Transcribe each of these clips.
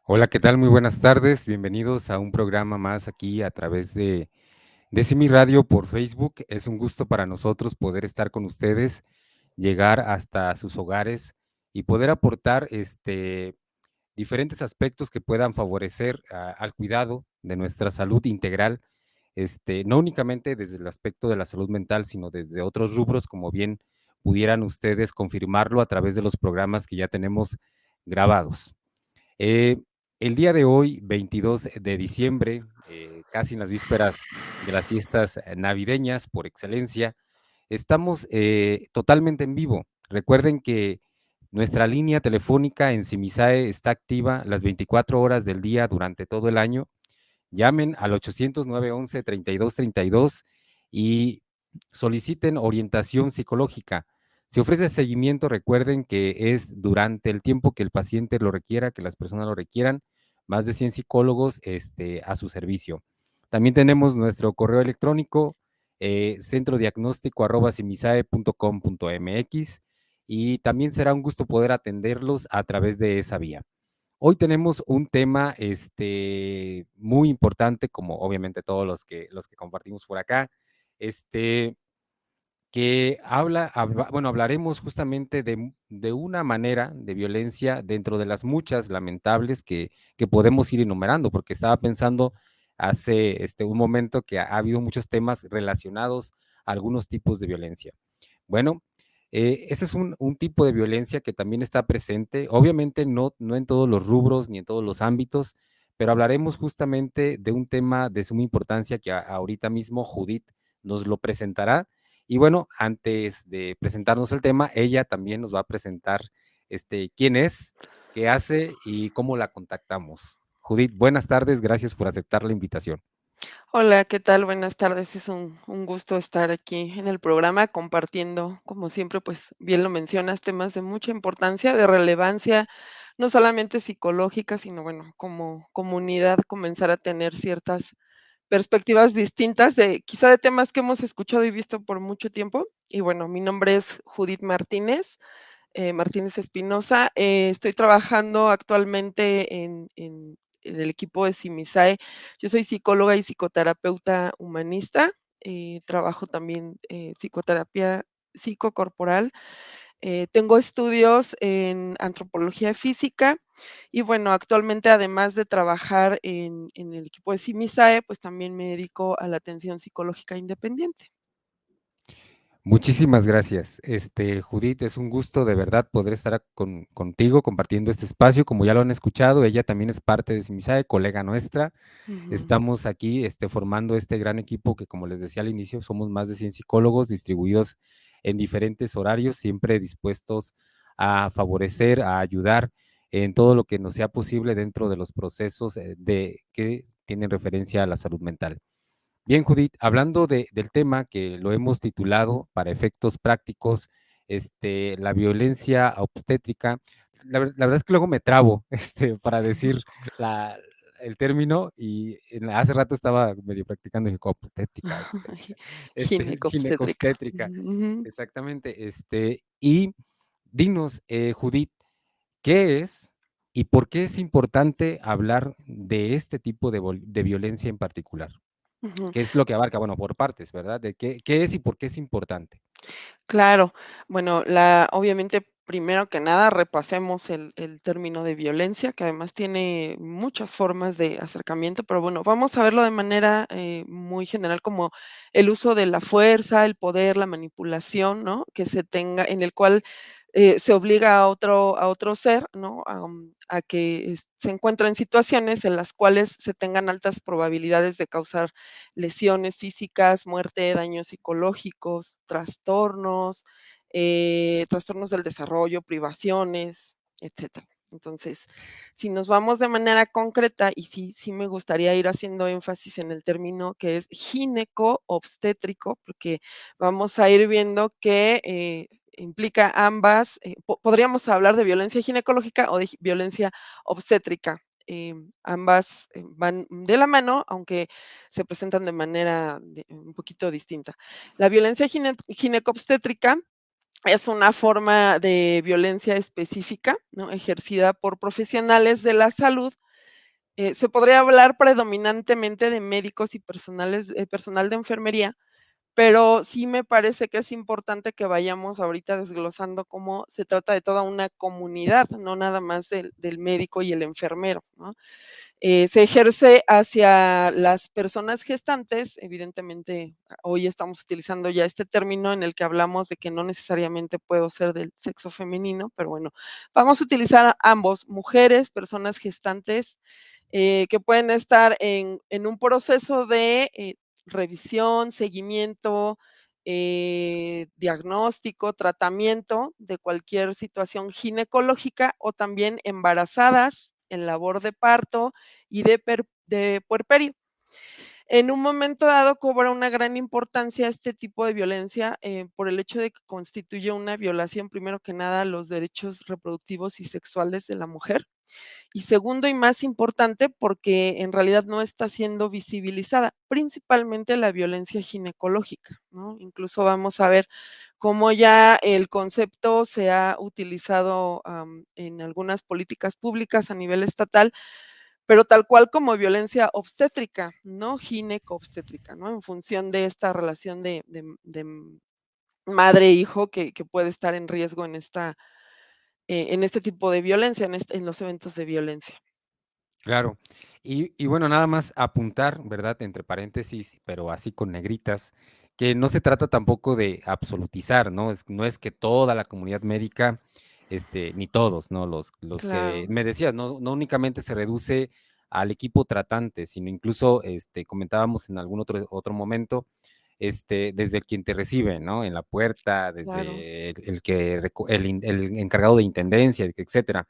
Hola, ¿qué tal? Muy buenas tardes. Bienvenidos a un programa más aquí a través de Simi Radio por Facebook. Es un gusto para nosotros poder estar con ustedes, llegar hasta sus hogares y poder aportar diferentes aspectos que puedan favorecer al cuidado de nuestra salud integral, no únicamente desde el aspecto de la salud mental, sino desde otros rubros, como bien pudieran ustedes confirmarlo a través de los programas que ya tenemos grabados. Eh, el día de hoy, 22 de diciembre, casi en las vísperas de las fiestas navideñas por excelencia, estamos totalmente en vivo. Recuerden que nuestra línea telefónica en Simisae está activa las 24 horas del día durante todo el año. Llamen al 800-911-3232 y soliciten orientación psicológica. Se ofrece seguimiento, recuerden que es durante el tiempo que el paciente lo requiera, que las personas lo requieran, más de 100 psicólogos a su servicio. También tenemos nuestro correo electrónico, centrodiagnóstico@simisae.com.mx, y también será un gusto poder atenderlos a través de esa vía. Hoy tenemos un tema, muy importante, como obviamente todos los que compartimos por acá, este, que bueno, hablaremos justamente de una manera de violencia dentro de las muchas lamentables que podemos ir enumerando, porque estaba pensando hace, un momento que ha habido muchos temas relacionados a algunos tipos de violencia. Bueno, ese es un tipo de violencia que también está presente, obviamente no en todos los rubros ni en todos los ámbitos, pero hablaremos justamente de un tema de suma importancia que ahorita mismo Judith nos lo presentará. Y bueno, antes de presentarnos el tema, ella también nos va a presentar quién es, qué hace y cómo la contactamos. Judith, buenas tardes, gracias por aceptar la invitación. Hola, ¿qué tal? Buenas tardes. Es un gusto estar aquí en el programa compartiendo, como siempre, pues bien lo mencionas, temas de mucha importancia, de relevancia, no solamente psicológica, sino bueno, como comunidad comenzar a tener ciertas perspectivas distintas de quizá de temas que hemos escuchado y visto por mucho tiempo. Y bueno, mi nombre es Judith Martínez. Martínez Espinosa. Estoy trabajando actualmente en el equipo de Simisae. Yo soy psicóloga y psicoterapeuta humanista. Trabajo también psicoterapia psicocorporal. Tengo estudios en antropología física y bueno, actualmente además de trabajar en el equipo de Simisae, pues también me dedico a la atención psicológica independiente. Muchísimas gracias. Judith, es un gusto de verdad poder estar contigo compartiendo este espacio. Como ya lo han escuchado, ella también es parte de Simisae, colega nuestra. Ujú. Estamos aquí formando este gran equipo que, como les decía al inicio, somos más de 100 psicólogos distribuidos en diferentes horarios, siempre dispuestos a favorecer, a ayudar en todo lo que nos sea posible dentro de los procesos que tienen referencia a la salud mental. Bien, Judith, hablando del tema que lo hemos titulado para efectos prácticos, la violencia obstétrica, la verdad es que luego me trabo para decir la, el término y hace rato estaba medio practicando y dije, obstétrica, obstétrica, Ginecobstétrica. ginecobstétrica, Ujú. exactamente. Y dinos, Judith, ¿qué es y por qué es importante hablar de este tipo de violencia en particular? Ujú. ¿Qué es lo que S abarca? Bueno, por partes, ¿verdad? De qué es y por qué es importante. Claro. Bueno, la obviamente, primero que nada, repasemos el término de violencia, que además tiene muchas formas de acercamiento, pero bueno, vamos a verlo de manera, muy general, como el uso de la fuerza, el poder, la manipulación, ¿no? Que se tenga en el cual, se obliga a otro ser, ¿no? A que se encuentre en situaciones en las cuales se tengan altas probabilidades de causar lesiones físicas, muerte, daños psicológicos, trastornos del desarrollo, privaciones, etcétera. Entonces, si nos vamos de manera concreta, y sí me gustaría ir haciendo énfasis en el término que es gineco-obstétrico, porque vamos a ir viendo que, implica ambas, podríamos hablar de violencia ginecológica o de violencia obstétrica. Ambas, van de la mano, aunque se presentan de manera un poquito distinta. La violencia ginecobstétrica es una forma de violencia específica, ¿no? Ejercida por profesionales de la salud Se podría hablar predominantemente de médicos y personal de enfermería, pero sí me parece que es importante que vayamos ahorita desglosando cómo se trata de toda una comunidad, no nada más del médico y el enfermero, ¿no? Se ejerce hacia las personas gestantes, evidentemente, hoy estamos utilizando ya este término en el que hablamos de que no necesariamente puedo ser del sexo femenino, pero bueno, vamos a utilizar a ambos, mujeres, personas gestantes, que pueden estar en un proceso de revisión, seguimiento, diagnóstico, tratamiento de cualquier situación ginecológica o también embarazadas en labor de parto y de puerperio. En un momento dado cobra una gran importancia este tipo de violencia por el hecho de que constituye una violación, primero que nada, a los derechos reproductivos y sexuales de la mujer. Y segundo y más importante, porque en realidad no está siendo visibilizada, principalmente la violencia ginecológica, ¿no? Incluso vamos a ver cómo ya el concepto se ha utilizado en algunas políticas públicas a nivel estatal, pero tal cual como violencia obstétrica, no gineco-obstétrica, ¿no? En función de esta relación de madre-hijo que puede estar en riesgo en este tipo de violencia, en los eventos de violencia. Claro. Y bueno, nada más apuntar, ¿verdad? Entre paréntesis, pero así con negritas, que no se trata tampoco de absolutizar, ¿no? No es que toda la comunidad médica, ni todos, ¿no? Los que Claro, me decías, no únicamente se reduce al equipo tratante, sino incluso, comentábamos en algún otro momento, desde el quien te recibe, ¿no? En la puerta, claro. desde el encargado de intendencia, etcétera.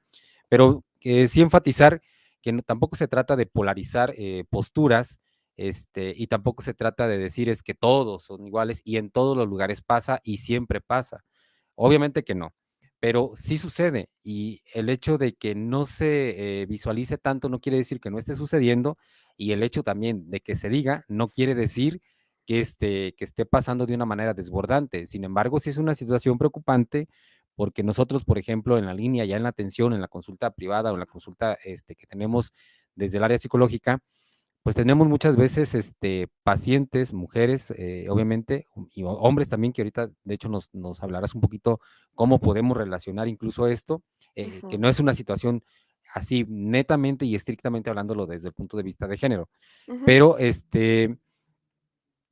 Pero sí enfatizar que tampoco se trata de polarizar posturas, y tampoco se trata de decir es que todos son iguales y en todos los lugares pasa y siempre pasa. Obviamente que no, pero sí sucede y el hecho de que no se visualice tanto no quiere decir que no esté sucediendo y el hecho también de que se diga no quiere decir que esté pasando de una manera desbordante. Sin embargo, sí es una situación preocupante porque nosotros, por ejemplo, en la línea, ya en la atención, en la consulta privada o en la consulta que tenemos desde el área psicológica, pues tenemos muchas veces pacientes, mujeres, obviamente, y hombres también, que ahorita, de hecho, nos hablarás un poquito cómo podemos relacionar incluso esto, que Ujú, no es una situación así netamente y estrictamente hablándolo desde el punto de vista de género, ujú. pero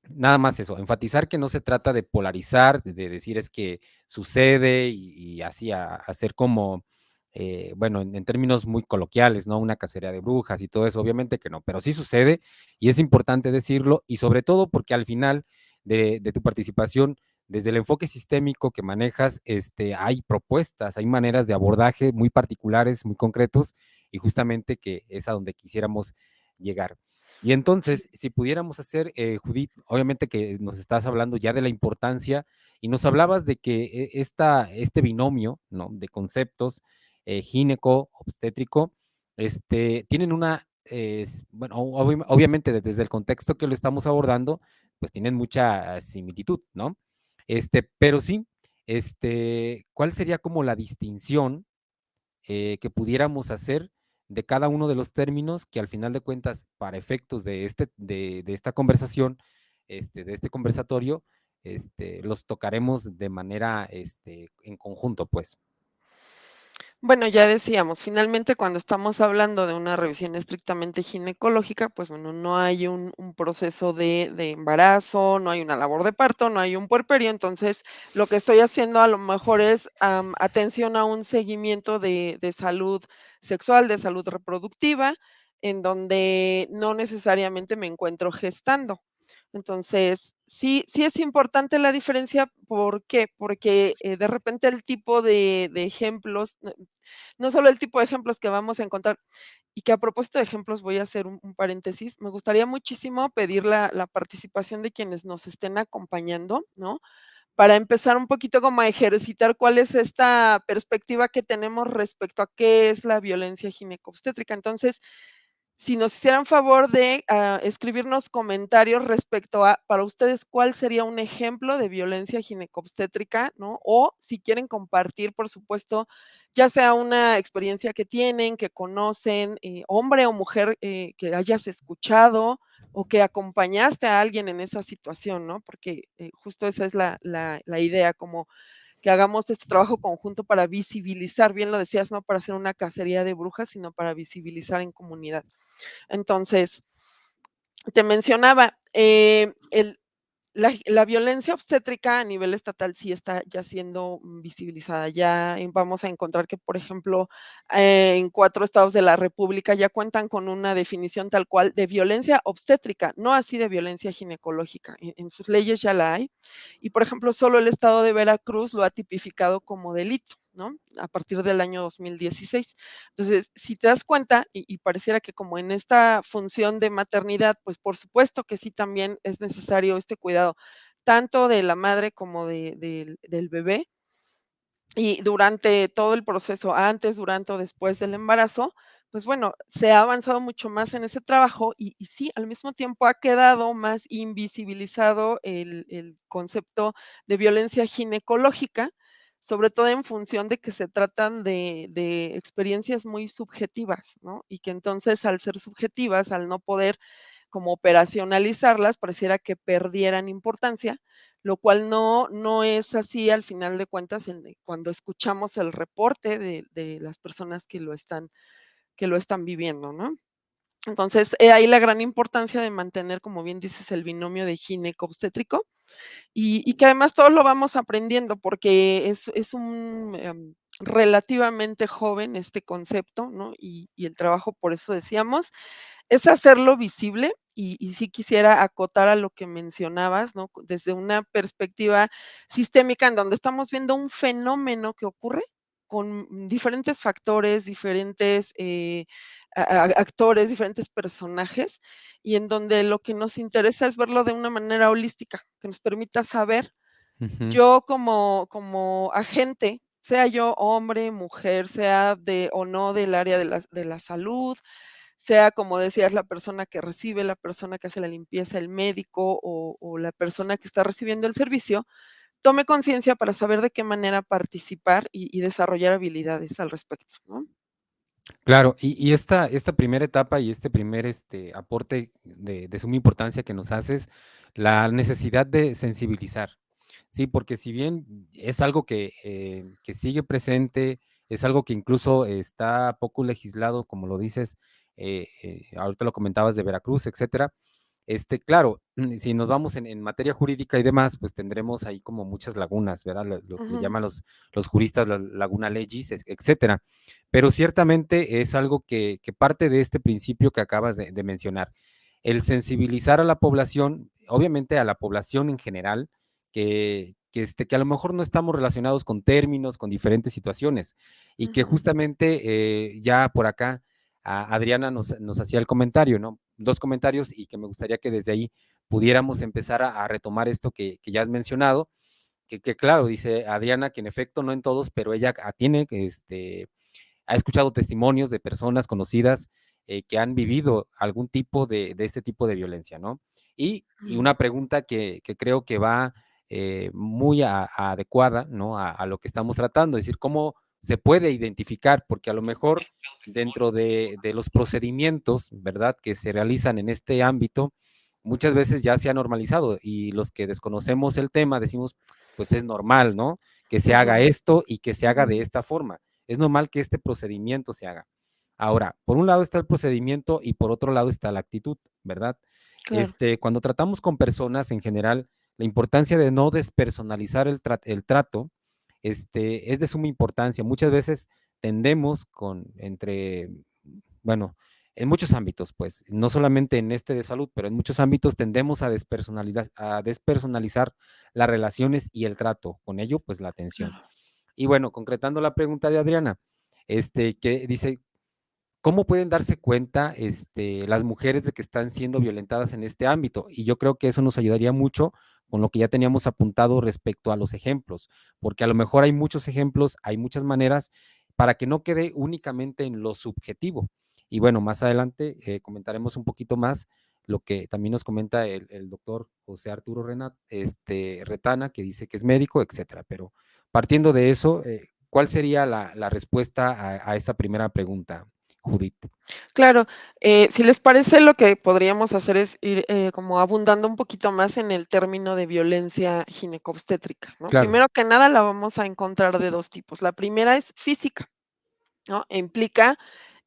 nada más eso, enfatizar que no se trata de polarizar, de decir es que sucede y así hacer como, bueno, en términos muy coloquiales, ¿no? Una cacería de brujas y todo eso, obviamente que no, pero sí sucede y es importante decirlo y sobre todo porque al final de tu participación, desde el enfoque sistémico que manejas, hay propuestas, hay maneras de abordaje muy particulares, muy concretos y justamente que es a donde quisiéramos llegar. Y Sí. entonces, si pudiéramos hacer, Judith, obviamente que nos estás hablando ya de la importancia y nos hablabas de que este binomio, ¿no? De conceptos gineco, obstétrico, tienen bueno, obviamente desde el contexto que lo estamos abordando, pues tienen mucha similitud, ¿no? Pero sí, ¿cuál sería como la distinción que pudiéramos hacer de cada uno de los términos que al final de cuentas, para efectos de esta conversación, de este conversatorio, los tocaremos de manera en conjunto, pues. Bueno, ya decíamos, finalmente, cuando estamos hablando de una revisión estrictamente ginecológica, pues bueno, no hay un proceso de embarazo, no hay una labor de parto, no hay un puerperio. Entonces, lo que estoy haciendo a lo mejor es atención a un seguimiento de salud sexual, de salud reproductiva, en donde no necesariamente me encuentro gestando. Entonces, sí es importante la diferencia, ¿por qué? Porque, de repente el tipo de ejemplos, no solo el tipo de ejemplos que vamos a encontrar, y que a propósito de ejemplos voy a hacer un paréntesis, me gustaría muchísimo pedir la participación de quienes nos estén acompañando, ¿no? Para empezar un poquito como a ejercitar cuál es esta perspectiva que tenemos respecto a qué es la violencia ginecobstétrica. Entonces, si nos hicieran favor de escribirnos comentarios respecto a, para ustedes, cuál sería un ejemplo de violencia ginecobstétrica, ¿no? O si quieren compartir, por supuesto, ya sea una experiencia que tienen, que conocen, hombre o mujer, que hayas escuchado o que acompañaste a alguien en esa situación, ¿no? Porque justo esa es la idea, como que hagamos este trabajo conjunto para visibilizar, bien lo decías, no para hacer una cacería de brujas, sino para visibilizar en comunidad. Entonces, te mencionaba, la violencia obstétrica a nivel estatal sí está ya siendo visibilizada. Ya vamos a encontrar que, por ejemplo, en 4 estados de la república ya cuentan con una definición tal cual de violencia obstétrica, no así de violencia ginecológica. En sus leyes ya la hay. Y, por ejemplo, solo el estado de Veracruz lo ha tipificado como delito, ¿no? A partir del año 2016. Entonces, si te das cuenta, y pareciera que como en esta función de maternidad, pues por supuesto que sí también es necesario este cuidado, tanto de la madre como del bebé, y durante todo el proceso, antes, durante o después del embarazo, pues bueno, se ha avanzado mucho más en ese trabajo y sí, al mismo tiempo ha quedado más invisibilizado el concepto de violencia ginecológica, sobre todo en función de que se tratan de experiencias muy subjetivas, ¿no? Y que entonces, al ser subjetivas, al no poder como operacionalizarlas, pareciera que perdieran importancia, lo cual no es así al final de cuentas cuando escuchamos el reporte de las personas que lo están viviendo, ¿no? Entonces, he ahí la gran importancia de mantener, como bien dices, el binomio de gineco-obstétrico y que además todos lo vamos aprendiendo porque es un, relativamente joven este concepto, ¿no? Y el trabajo, por eso decíamos, es hacerlo visible y sí quisiera acotar a lo que mencionabas, ¿no? Desde una perspectiva sistémica en donde estamos viendo un fenómeno que ocurre con diferentes factores, diferentes, actores, diferentes personajes, y en donde lo que nos interesa es verlo de una manera holística, que nos permita saber, Ujú. yo como agente, sea yo hombre, mujer, sea de o no del área de la salud, sea, como decías, la persona que recibe, la persona que hace la limpieza, el médico o la persona que está recibiendo el servicio, tome conciencia para saber de qué manera participar y desarrollar habilidades al respecto, ¿no? Claro, y esta primera etapa y este primer aporte de suma importancia que nos haces, la necesidad de sensibilizar, sí, porque si bien es algo que sigue presente, es algo que incluso está poco legislado, como lo dices, ahorita lo comentabas de Veracruz, etcétera. Claro, si nos vamos en materia jurídica y demás, pues tendremos ahí como muchas lagunas, ¿verdad? Lo que le Ujú, llaman los juristas la laguna legis, etcétera. Pero ciertamente es algo que parte de este principio que acabas de mencionar, el sensibilizar a la población, obviamente a la población en general, que a lo mejor no estamos relacionados con términos, con diferentes situaciones, y que ujú, justamente ya por acá Adriana nos hacía el comentario, ¿no? Dos comentarios y que me gustaría que desde ahí pudiéramos empezar a retomar esto que ya has mencionado, que claro, dice Adriana que en efecto no en todos, pero ella tiene ha escuchado testimonios de personas conocidas que han vivido algún tipo de este tipo de violencia, ¿no? Y ujú, una pregunta que creo que va muy adecuada, ¿no? A lo que estamos tratando, es decir, cómo se puede identificar, porque a lo mejor dentro de los procedimientos, ¿verdad?, que se realizan en este ámbito, muchas veces ya se ha normalizado y los que desconocemos el tema decimos, pues es normal, ¿no? Que se haga ujú, esto y que se haga de ujú, esta forma. Es normal que este procedimiento se haga. Ahora, por un lado está el procedimiento y por otro lado está la actitud, ¿verdad? claro. Cuando tratamos con personas en general, la importancia de no despersonalizar el trato, es de suma importancia. Muchas veces tendemos bueno, en muchos ámbitos, pues, no solamente en este de salud, pero en muchos ámbitos tendemos a despersonalizar las relaciones y el trato, con ello, pues la atención. Claro. Y bueno, concretando la pregunta de Adriana, que dice, ¿cómo pueden darse cuenta las mujeres de que están siendo violentadas en este ámbito? Y yo creo que eso nos ayudaría mucho con lo que ya teníamos apuntado respecto a los ejemplos, porque a lo mejor hay muchos ejemplos, hay muchas maneras para que no quede únicamente en lo subjetivo Y bueno, más adelante comentaremos un poquito más lo que también nos comenta el doctor José Arturo Retana, que dice que es médico, etcétera. Pero partiendo de eso, ¿cuál sería la respuesta a esta primera pregunta, Judith? Claro, si les parece, lo que podríamos hacer es ir, como abundando un poquito más en el término de violencia ginecobstétrica, ¿no? Claro, Primero que nada, la vamos a encontrar de 2 tipos. La primera es física, ¿no? E implica,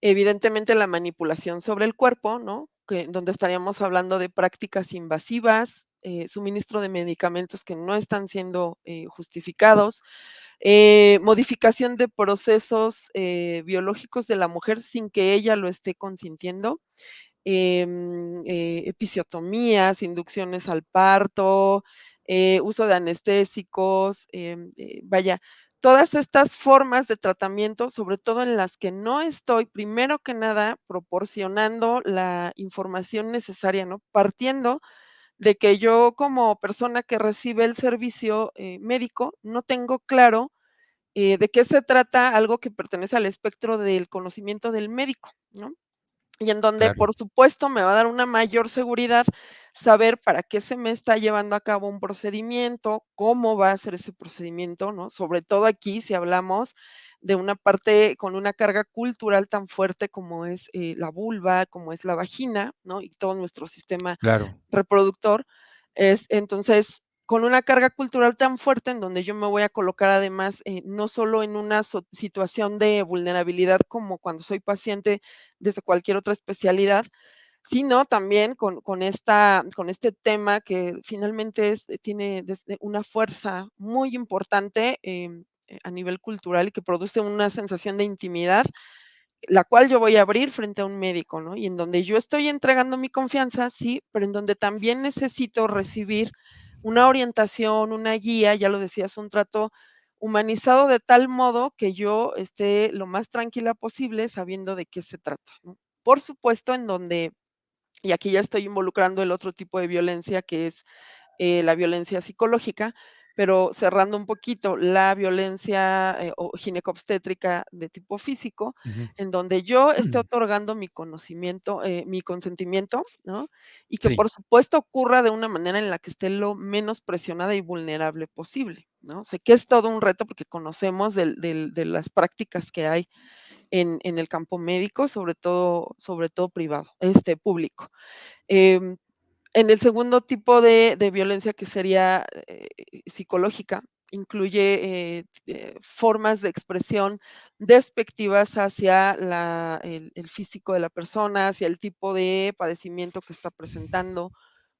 evidentemente, la manipulación sobre el cuerpo, ¿no? Que donde estaríamos hablando de prácticas invasivas, suministro de medicamentos que no están siendo, justificados, modificación de procesos, biológicos de la mujer sin que ella lo esté consintiendo, episiotomías, inducciones al parto, uso de anestésicos, vaya, todas estas formas de tratamiento, sobre todo en las que no estoy, primero que nada, proporcionando la información necesaria, ¿no? Partiendo de que yo como persona que recibe el servicio, médico, no tengo claro, de qué se trata algo que pertenece al espectro del conocimiento del médico, ¿no? Y en donde, claro, por supuesto, me va a dar una mayor seguridad saber para qué se me está llevando a cabo un procedimiento, cómo va a ser ese procedimiento, ¿no? Sobre todo aquí, si hablamos de una parte con una carga cultural tan fuerte como es, la vulva, como es la vagina, ¿no? Y todo nuestro sistema claro, reproductor. Es entonces, con una carga cultural tan fuerte en donde yo me voy a colocar además, no solo en una situación de vulnerabilidad como cuando soy paciente desde cualquier otra especialidad, sino también con este tema que finalmente tiene desde una fuerza muy importante, a nivel cultural y que produce una sensación de intimidad la cual yo voy a abrir frente a un médico, ¿no? Y en donde yo estoy entregando mi confianza, sí, pero en donde también necesito recibir una orientación, una guía, ya lo decías, un trato humanizado de tal modo que yo esté lo más tranquila posible sabiendo de qué se trata, ¿no? Por supuesto, en donde, y aquí ya estoy involucrando el otro tipo de violencia que es la violencia psicológica, pero cerrando un poquito, la violencia, o ginecobstétrica de tipo físico, ujú, en donde yo esté otorgando mi conocimiento, mi consentimiento, ¿no? Y que, sí, por supuesto, ocurra de una manera en la que esté lo menos presionada y vulnerable posible, ¿no? Sé que es todo un reto porque conocemos de las prácticas que hay en el campo médico, sobre todo privado, público. Em, en el segundo tipo de violencia, que sería, psicológica, incluye, formas de expresión despectivas hacia el físico de la persona, hacia el tipo de padecimiento que está presentando,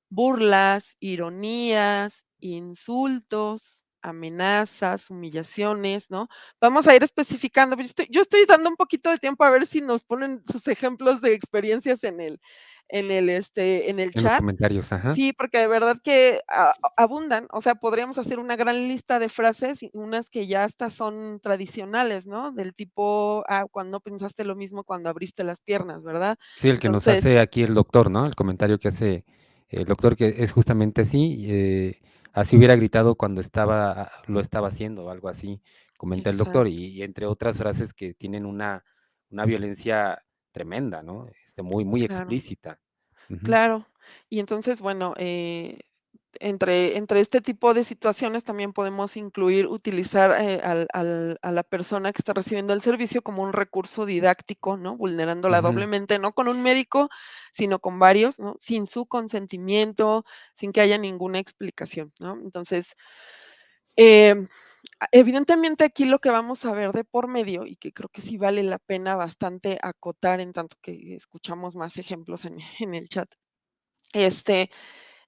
burlas, ironías, insultos, amenazas, humillaciones, ¿no? Vamos a ir especificando, pero yo estoy dando un poquito de tiempo a ver si nos ponen sus ejemplos de experiencias en el en los chat. comentarios, ajá. Sí, porque de verdad que abundan, o sea, podríamos hacer una gran lista de frases, y unas que ya hasta son tradicionales, ¿no? Del tipo, cuando pensaste lo mismo cuando abriste las piernas, ¿verdad? Sí, el que nos Entonces, hace aquí el doctor, ¿no? El comentario que hace el doctor, que es justamente así, así hubiera gritado cuando lo estaba haciendo, o algo así, comenta el doctor, exacto, y entre otras frases que tienen una violencia tremenda, ¿no? Muy, muy claro. explícita. Ujú, Claro. Y entonces, bueno, entre este tipo de situaciones también podemos incluir utilizar, a la persona que está recibiendo el servicio como un recurso didáctico, ¿no? Vulnerándola ujú, doblemente, no con un médico, sino con varios, ¿no? Sin su consentimiento, sin que haya ninguna explicación, ¿no? Entonces, em, evidentemente aquí lo que vamos a ver de por medio, y que creo que sí vale la pena bastante acotar en tanto que escuchamos más ejemplos en en el chat, este,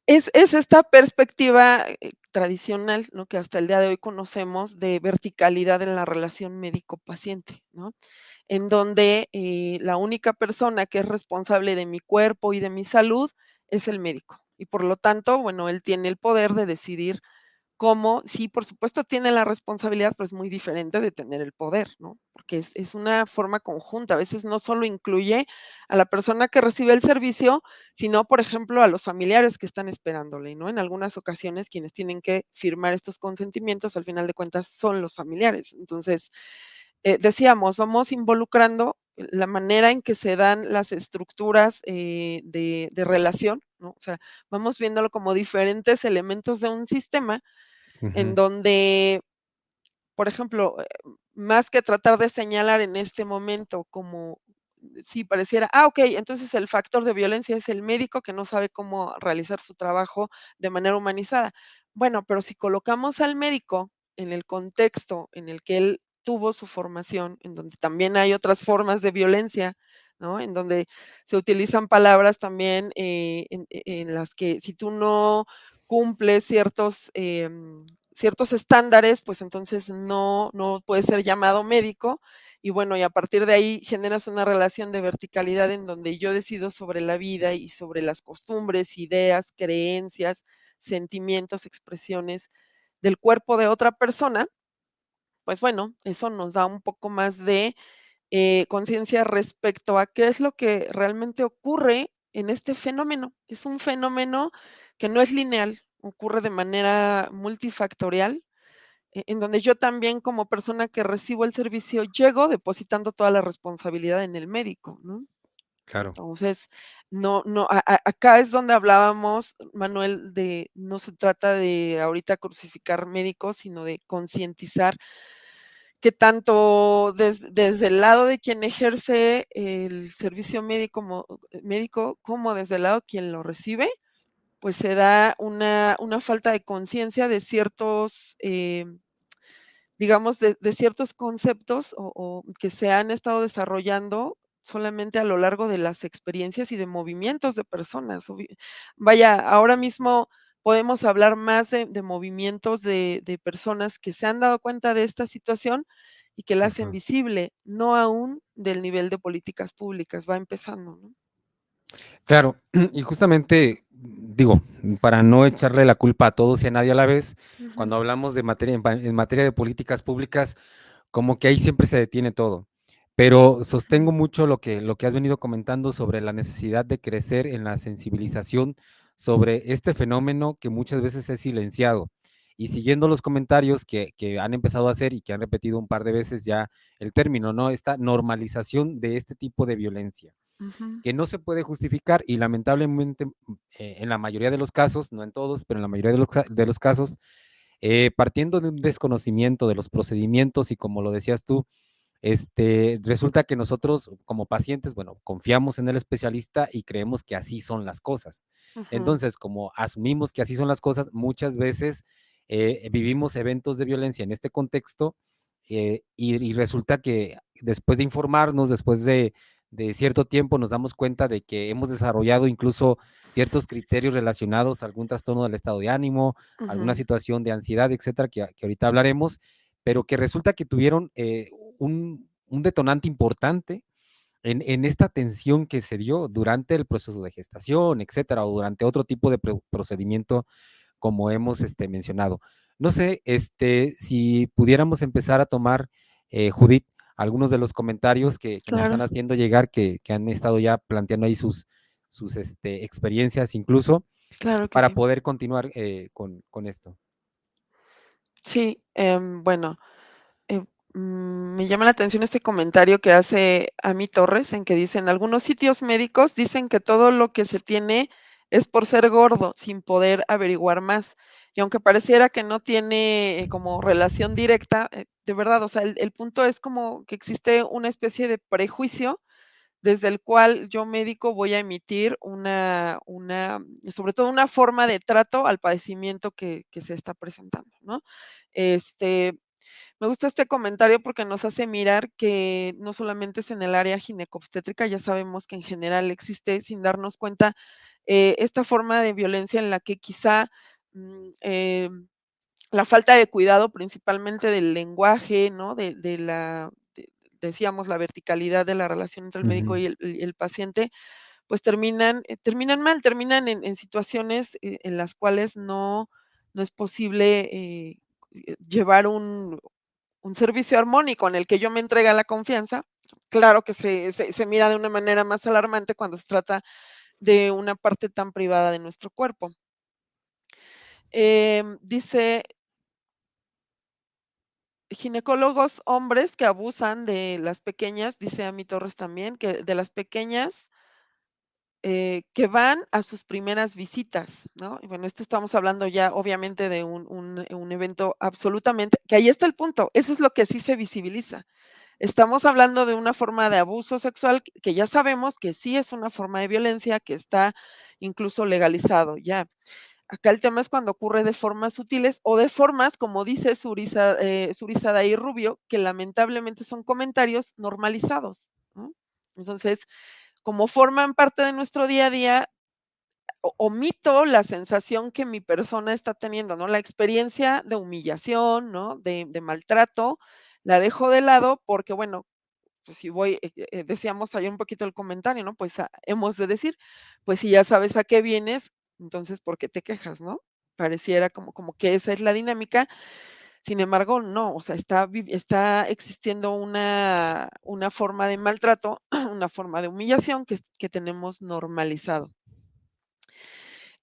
es esta perspectiva, tradicional, ¿no? Que hasta el día de hoy conocemos de verticalidad en la relación médico-paciente, ¿no? En donde, la única persona que es responsable de mi cuerpo y de mi salud es el médico. Y por lo tanto, bueno, él tiene el poder de decidir cómo sí, por supuesto, tiene la responsabilidad, pero es muy diferente de tener el poder, ¿no? Porque es una forma conjunta. A veces no solo incluye a la persona que recibe el servicio, sino, por ejemplo, a los familiares que están esperándole, ¿no? En algunas ocasiones, quienes tienen que firmar estos consentimientos, al final de cuentas, son los familiares. Entonces, decíamos, vamos involucrando la manera en que se dan las estructuras, de relación, ¿no? O sea, vamos viéndolo como diferentes elementos de un sistema en Ujú, donde, por ejemplo, más que tratar de señalar en este momento como si pareciera, okey, entonces el factor de violencia es el médico que no sabe cómo realizar su trabajo de manera humanizada. Bueno, pero si colocamos al médico en el contexto en el que él tuvo su formación, en donde también hay otras formas de violencia, ¿no? En donde se utilizan palabras también, en las que si tú no cumples ciertos estándares, pues entonces no puedes ser llamado médico, y bueno, y a partir de ahí generas una relación de verticalidad en donde yo decido sobre la vida y sobre las costumbres, ideas, creencias, sentimientos, expresiones del cuerpo de otra persona, pues bueno, eso nos da un poco más de conciencia respecto a qué es lo que realmente ocurre en este fenómeno. Es un fenómeno que no es lineal, ocurre de manera multifactorial, en donde yo también como persona que recibo el servicio llego depositando toda la responsabilidad en el médico, ¿no? claro, Entonces, no, acá es donde hablábamos, Manuel, de no se trata de ahorita crucificar médicos, sino de concientizar que tanto desde el lado de quien ejerce el servicio médico como desde el lado quien lo recibe, pues se da una falta de conciencia de ciertos, digamos, de ciertos conceptos o que se han estado desarrollando solamente a lo largo de las experiencias y de movimientos de personas. Vaya, ahora mismo podemos hablar más de movimientos de personas que se han dado cuenta de esta situación y que la hacen ujú. visible, no aún del nivel de políticas públicas, va empezando, ¿no? Claro, y justamente, digo, para no echarle la culpa a todos y a nadie a la vez, Ujú, cuando hablamos de materia en materia de políticas públicas, como que ahí siempre se detiene todo. Pero ujú, sostengo mucho lo que has venido comentando sobre la necesidad de crecer en la sensibilización sobre este fenómeno que muchas veces es silenciado. Y siguiendo los comentarios que han empezado a hacer y que han repetido un par de veces ya el término, ¿no? Esta normalización de este tipo de violencia ujú, que no se puede justificar y lamentablemente en la mayoría de los casos, no en todos, pero en la mayoría de los casos, partiendo de un desconocimiento de los procedimientos y como lo decías tú, resulta que nosotros como pacientes, bueno, confiamos en el especialista y creemos que así son las cosas. ujú, Entonces, como asumimos que así son las cosas, muchas veces vivimos eventos de violencia en este contexto y resulta que después de informarnos, después de cierto tiempo, nos damos cuenta de que hemos desarrollado incluso ciertos criterios relacionados a algún trastorno del estado de ánimo, alguna ujú, situación de ansiedad, etcétera, que ahorita hablaremos, pero que resulta que tuvieron un detonante importante en esta tensión que se dio durante el proceso de gestación, etcétera, o durante otro tipo de procedimiento como hemos mencionado. No sé si pudiéramos empezar a tomar, Judith, algunos de los comentarios que nos claro, están haciendo llegar, que han estado ya planteando ahí sus experiencias incluso, claro que para sí. poder continuar con esto. Sí, bueno. Eh, Me llama la atención este comentario que hace Ami Torres, en que dice: "En algunos sitios médicos dicen que todo lo que se tiene es por ser gordo, sin poder averiguar más". Y aunque pareciera que no tiene, como relación directa, de verdad, o sea, el punto es como que existe una especie de prejuicio desde el cual yo, médico, voy a emitir sobre todo una forma de trato al padecimiento que se está presentando, ¿no? Este, Me gusta este comentario porque nos hace mirar que no solamente es en el área ginecobstétrica, ya sabemos que en general existe sin darnos cuenta esta forma de violencia en la que quizá la falta de cuidado principalmente del lenguaje, ¿no? Decíamos, la verticalidad de la relación entre el médico Ujú, y el paciente, pues terminan mal, terminan en situaciones en las cuales no es posible llevar un servicio armónico en el que yo me entrega la confianza, claro que se mira de una manera más alarmante cuando se trata de una parte tan privada de nuestro cuerpo. Dice ginecólogos hombres que abusan de las pequeñas, dice Amy Torres también, que de las pequeñas que van a sus primeras visitas, ¿no? Y bueno, esto estamos hablando ya obviamente de un evento absolutamente, que ahí está el punto, eso es lo que sí se visibiliza. Estamos hablando de una forma de abuso sexual que ya sabemos que sí es una forma de violencia, que está incluso legalizado ya. Acá el tema es cuando ocurre de formas sutiles o de formas, como dice Suri Sadaí Rubio, que lamentablemente son comentarios normalizados, ¿no? Entonces, como forman parte de nuestro día a día, omito la sensación que mi persona está teniendo, ¿no? La experiencia de humillación, ¿no? De maltrato, la dejo de lado porque, bueno, pues si voy, decíamos ayer un poquito el comentario, ¿no? Pues hemos de decir, pues si ya sabes a qué vienes, entonces ¿por qué te quejas, no? Pareciera como que esa es la dinámica. Sin embargo, no, o sea, está existiendo una forma de maltrato, una forma de humillación que tenemos normalizado.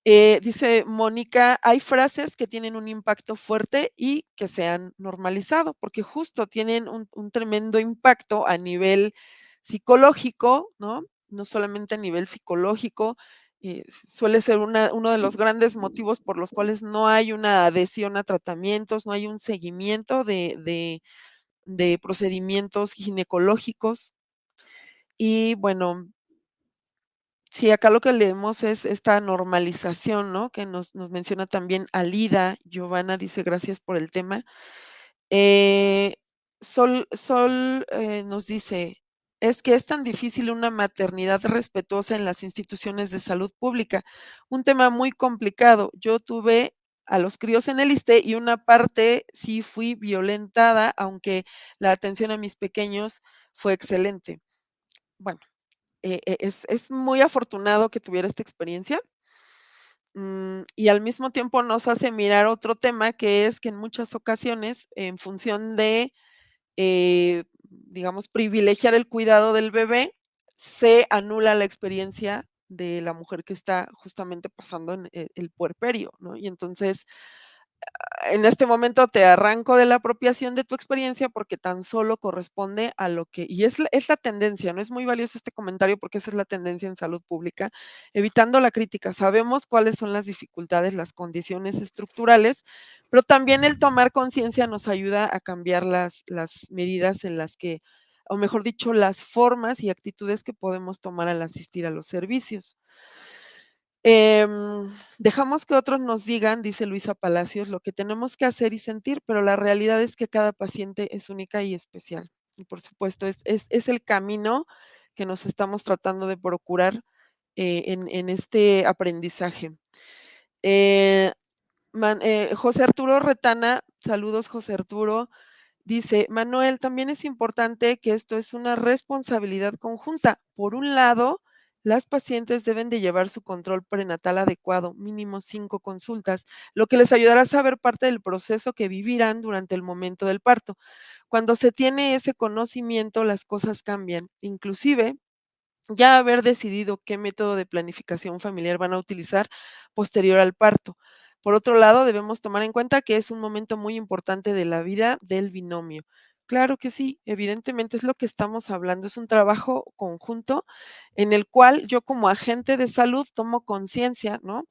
Dice Mónica, hay frases que tienen un impacto fuerte y que se han normalizado, porque justo tienen un tremendo impacto a nivel psicológico, ¿no? No solamente a nivel psicológico, suele ser uno de los grandes motivos por los cuales no hay una adhesión a tratamientos, no hay un seguimiento de procedimientos ginecológicos. Y bueno, sí, acá lo que leemos es esta normalización, ¿no? Que nos menciona también Alida. Giovanna dice: "Gracias por el tema". Eh, Sol nos dice: "Es que es tan difícil una maternidad respetuosa en las instituciones de salud pública, un tema muy complicado. Yo tuve a los críos en el ISSSTE y una parte sí fui violentada, aunque la atención a mis pequeños fue excelente". Bueno, es muy afortunado que tuviera esta experiencia, y al mismo tiempo nos hace mirar otro tema, que es que en muchas ocasiones, en función de, digamos, privilegiar el cuidado del bebé, se anula la experiencia de la mujer que está justamente pasando en el puerperio, ¿no? Y entonces, en este momento te arranco de la apropiación de tu experiencia porque tan solo corresponde a lo que y es la tendencia, ¿no? Es muy valioso este comentario porque esa es la tendencia en salud pública, evitando la crítica. Sabemos cuáles son las dificultades, las condiciones estructurales, pero también el tomar conciencia nos ayuda a cambiar las medidas en las que o mejor dicho, las formas y actitudes que podemos tomar al asistir a los servicios. Dejamos que otros nos digan, dice Luisa Palacios, lo que tenemos que hacer y sentir, pero la realidad es que cada paciente es única y especial. Y por supuesto, es el camino que nos estamos tratando de procurar en este aprendizaje. Eh, José Arturo Retana, saludos José Arturo, dice, Manuel, también es importante que esto es una responsabilidad conjunta. Por un lado, las pacientes deben de llevar su control prenatal adecuado, mínimo 5 consultas, lo que les ayudará a saber parte del proceso que vivirán durante el momento del parto. Cuando se tiene ese conocimiento, las cosas cambian. Inclusive, ya haber decidido qué método de planificación familiar van a utilizar posterior al parto. Por otro lado, debemos tomar en cuenta que es un momento muy importante de la vida del binomio. Claro que sí, evidentemente es lo que estamos hablando, es un trabajo conjunto en el cual yo como agente de salud tomo conciencia, ¿no?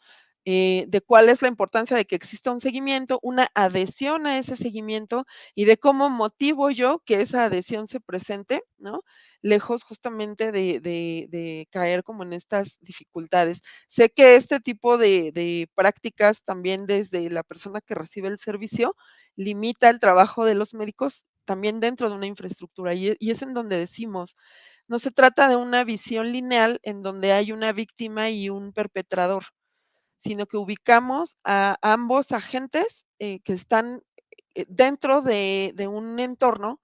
De cuál es la importancia de que exista un seguimiento, una adhesión a ese seguimiento y de cómo motivo yo que esa adhesión se presente, ¿no? Lejos justamente de caer como en estas dificultades. Sé que este tipo de prácticas también desde la persona que recibe el servicio limita el trabajo de los médicos también dentro de una infraestructura y es en donde decimos, no se trata de una visión lineal en donde hay una víctima y un perpetrador, sino que ubicamos a ambos agentes que están dentro de un entorno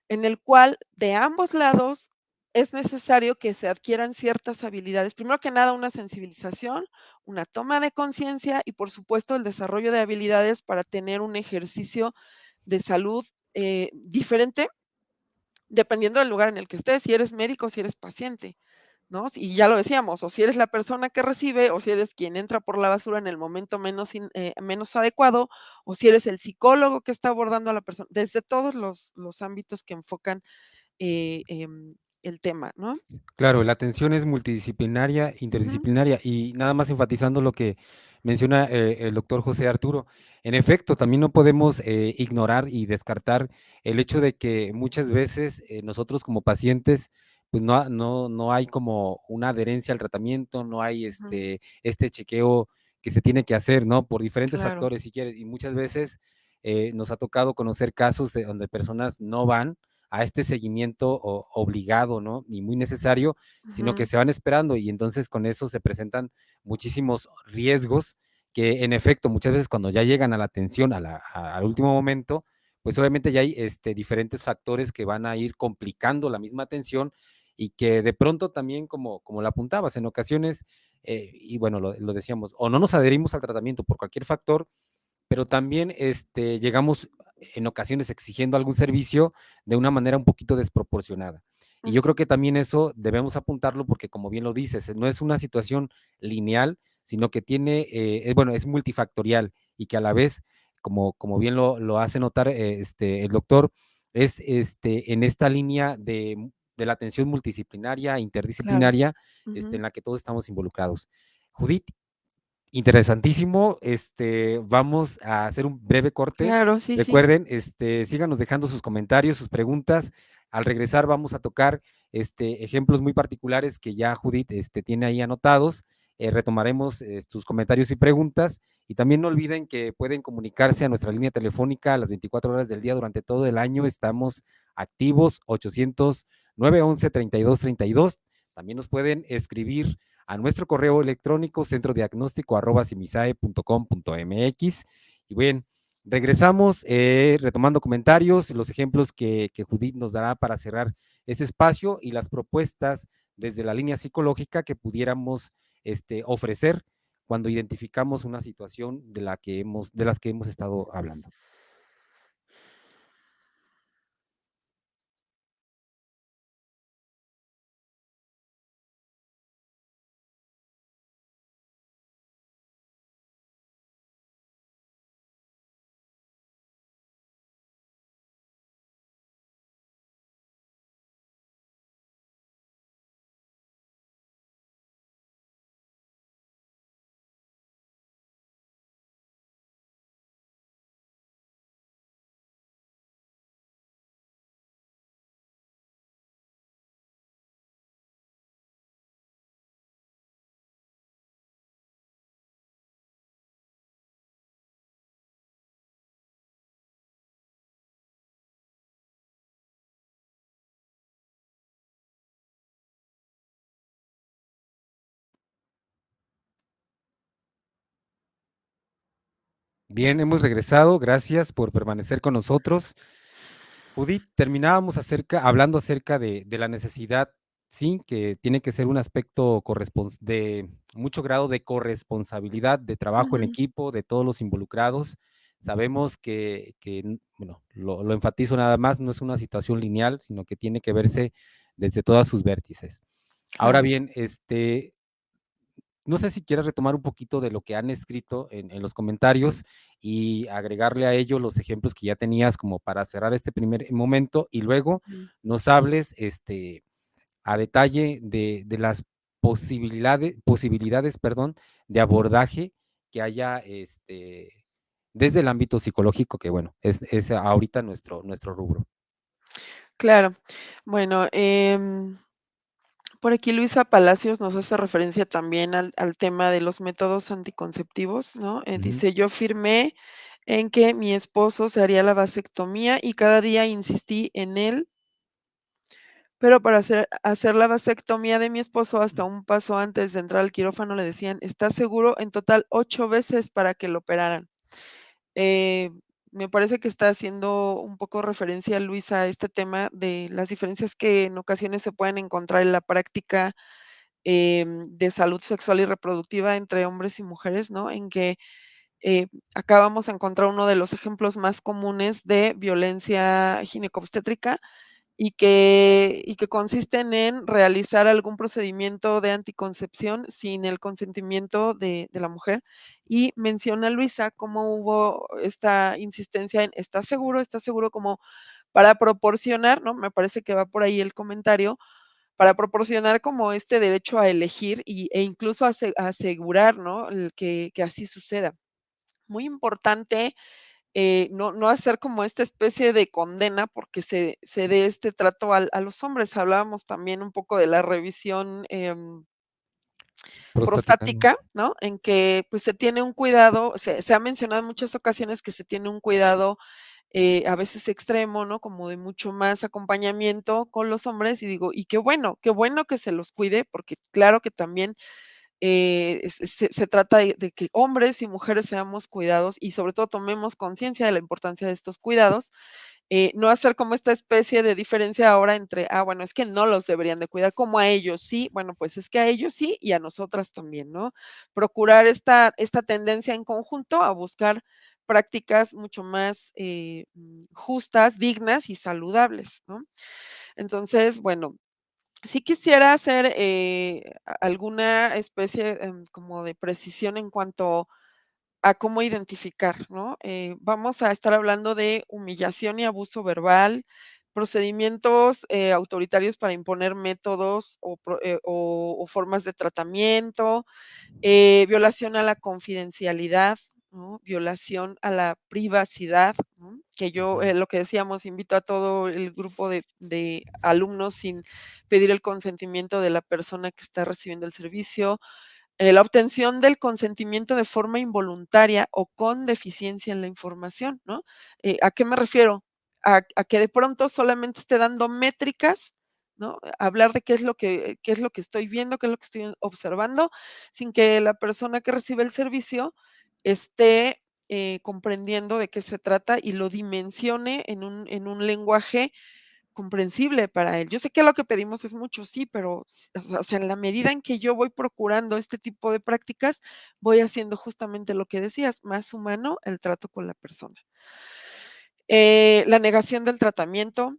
en el cual de ambos lados es necesario que se adquieran ciertas habilidades. Primero que nada, una sensibilización, una toma de conciencia y, por supuesto, el desarrollo de habilidades para tener un ejercicio de salud diferente dependiendo del lugar en el que estés, si eres médico, si eres paciente. ¿no? Y ya lo decíamos, o si eres la persona que recibe, o si eres quien entra por la basura en el momento menos adecuado, o si eres el psicólogo que está abordando a la persona, desde todos los ámbitos que enfocan, el tema, ¿no? Claro, la atención es multidisciplinaria, Ujú, interdisciplinaria y nada más enfatizando lo que menciona el doctor José Arturo. En efecto, también no podemos ignorar y descartar el hecho de que muchas veces nosotros como pacientes, pues no hay como una adherencia al tratamiento, no hay ujú, este chequeo que se tiene que hacer, ¿no? Por diferentes claro, factores, si quieres, y muchas veces nos ha tocado conocer casos de donde personas no van a este seguimiento obligado, ¿no? Y muy necesario, sino que ujú, se van esperando y entonces con eso se presentan muchísimos riesgos que en efecto muchas veces cuando ya llegan a la atención al último momento, pues obviamente ya hay diferentes factores que van a ir complicando la misma atención y que de pronto también, como lo apuntabas, en ocasiones, y bueno, lo decíamos, o no nos adherimos al tratamiento por cualquier factor, pero también llegamos en ocasiones exigiendo algún servicio de una manera un poquito desproporcionada. Y yo ujú, creo que también eso debemos apuntarlo porque, como bien lo dices, no es una situación lineal, sino que tiene, bueno, es multifactorial y que a la vez, como bien lo hace notar el doctor, es en esta línea de la atención multidisciplinaria, claro, interdisciplinaria, ujú, en la que todos estamos involucrados. Judith, interesantísimo. Vamos a hacer un breve corte. claro, sí, sí. Recuerden, síganos dejando sus comentarios, sus preguntas. Al regresar vamos a tocar ejemplos muy particulares que ya Judith tiene ahí anotados. Retomaremos sus comentarios y preguntas. Y también no olviden que pueden comunicarse a nuestra línea telefónica a las 24 horas del día durante todo el año. Estamos activos, 800-911-3232. También nos pueden escribir a nuestro correo electrónico centrodiagnóstico@cimisae.com.mx. Y bien, regresamos retomando comentarios, los ejemplos que Judith nos dará para cerrar este espacio y las propuestas desde la línea psicológica que pudiéramos ofrecer cuando identificamos una situación de las que hemos estado hablando. Bien, hemos regresado. Gracias por permanecer con nosotros. Judith, terminábamos hablando acerca de la necesidad, sí, que tiene que ser un aspecto de mucho grado de corresponsabilidad, de trabajo en Ujú, equipo, de todos los involucrados. Sabemos bueno, lo enfatizo nada más, no es una situación lineal, sino que tiene que verse desde todas sus vértices. Ahora claro. bien, no sé si quieres retomar un poquito de lo que han escrito en los comentarios y agregarle a ello los ejemplos que ya tenías como para cerrar este primer momento y luego Mm. nos hables a detalle de las posibilidades, perdón, de abordaje que haya desde el ámbito psicológico, que bueno, es ahorita nuestro rubro. Claro. Bueno, por aquí Luisa Palacios nos hace referencia también al tema de los métodos anticonceptivos, ¿no? Ujú. Dice: "Yo firmé en que mi esposo se haría la vasectomía y cada día insistí en él, pero para hacer la vasectomía de mi esposo, hasta un paso antes de entrar al quirófano le decían: '¿Estás seguro?', en total 8 veces para que lo operaran". Eh, Me parece que está haciendo un poco referencia, Luisa, a este tema de las diferencias que en ocasiones se pueden encontrar en la práctica, de salud sexual y reproductiva entre hombres y mujeres, ¿no? En que, eh, acá vamos a encontrar uno de los ejemplos más comunes de violencia ginecobstétrica y que consisten en realizar algún procedimiento de anticoncepción sin el consentimiento de la mujer. Y menciona Luisa cómo hubo esta insistencia en: ¿estás seguro? ¿Estás seguro? Como para proporcionar, ¿no? Me parece que va por ahí el comentario, para proporcionar como este derecho a elegir e incluso asegurar, ¿no? El que así suceda. Muy importante, no hacer como esta especie de condena porque se dé este trato a los hombres. Hablábamos también un poco de la revisión, Prostática, ¿no? prostática, ¿no? En que, pues, se tiene un cuidado, se ha mencionado en muchas ocasiones que se tiene un cuidado, a veces extremo, ¿no? Como de mucho más acompañamiento con los hombres, y digo, y qué bueno que se los cuide, porque claro que también, se trata de que hombres y mujeres seamos cuidados y sobre todo tomemos conciencia de la importancia de estos cuidados, no hacer como esta especie de diferencia ahora entre, bueno, es que no los deberían de cuidar, como a ellos sí, bueno, pues es que a ellos sí y a nosotras también, ¿no? Procurar esta tendencia en conjunto a buscar prácticas mucho más, justas, dignas y saludables, ¿no? Entonces, bueno, sí quisiera hacer, alguna especie, como de precisión en cuanto a cómo identificar, ¿no? Vamos a estar hablando de humillación y abuso verbal, procedimientos, autoritarios para imponer métodos o formas de tratamiento, violación a la confidencialidad, ¿no? Violación a la privacidad, ¿no? Que yo, Ujú. lo que decíamos, invito a todo el grupo de alumnos sin pedir el consentimiento de la persona que está recibiendo el servicio, la obtención del consentimiento de forma involuntaria o con deficiencia en la información, ¿no? ¿A qué me refiero? A que de pronto solamente esté dando métricas, ¿no? Hablar de qué es lo que estoy viendo, qué es lo que estoy observando, sin que la persona que recibe el servicio esté, comprendiendo de qué se trata y lo dimensione en un lenguaje comprensible para él. Yo sé que lo que pedimos es mucho, sí, pero, o sea, en la medida en que yo voy procurando este tipo de prácticas, voy haciendo justamente lo que decías, más humano el trato con la persona. La negación del tratamiento,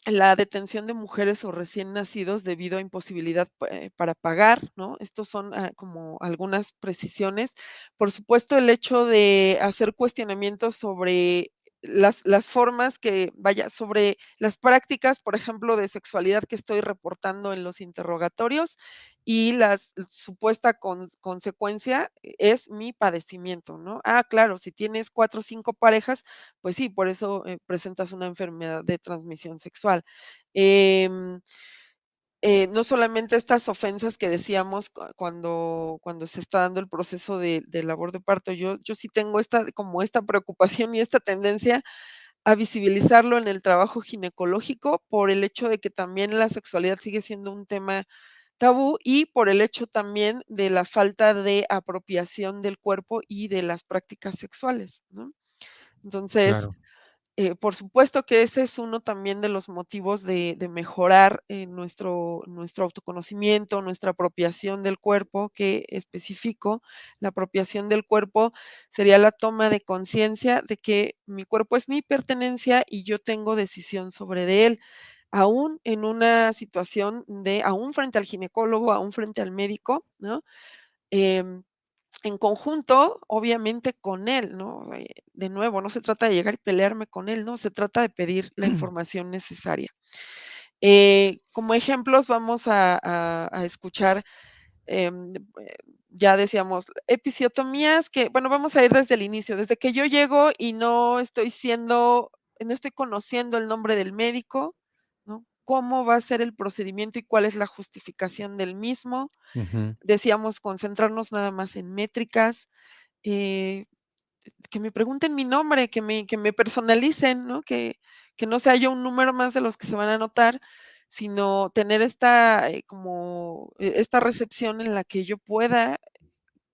la detención de mujeres o recién nacidos debido a imposibilidad, para pagar, ¿no? Estos son, como algunas precisiones. Por supuesto, el hecho de hacer cuestionamientos sobre las formas que vaya, sobre las prácticas, por ejemplo, de sexualidad que estoy reportando en los interrogatorios y la supuesta consecuencia es mi padecimiento, ¿no? Claro, si tienes 4 o 5 parejas, pues sí, por eso, presentas una enfermedad de transmisión sexual. Em, no solamente estas ofensas que decíamos cuando se está dando el proceso de labor de parto, yo sí tengo esta preocupación y esta tendencia a visibilizarlo en el trabajo ginecológico, por el hecho de que también la sexualidad sigue siendo un tema tabú y por el hecho también de la falta de apropiación del cuerpo y de las prácticas sexuales, ¿no? Entonces, Claro, por supuesto que ese es uno también de los motivos de mejorar, nuestro autoconocimiento, nuestra apropiación del cuerpo, que especifico. La apropiación del cuerpo sería la toma de conciencia de que mi cuerpo es mi pertenencia y yo tengo decisión sobre de él, aún en una situación aún frente al ginecólogo, aún frente al médico, ¿no? Em en conjunto, obviamente, con él, ¿no? De nuevo, no se trata de llegar y pelearme con él, no, se trata de pedir la información necesaria. Como ejemplos, vamos a escuchar, ya decíamos, episiotomías que, bueno, vamos a ir desde el inicio, desde que yo llego y no estoy conociendo el nombre del médico, ¿no? ¿Cómo va a ser el procedimiento y cuál es la justificación del mismo? ujú, Decíamos concentrarnos nada más en métricas, eh, que me pregunten mi nombre, que me personalicen, ¿no? Que no sea yo un número más de los que se van a anotar, sino tener esta recepción en la que yo pueda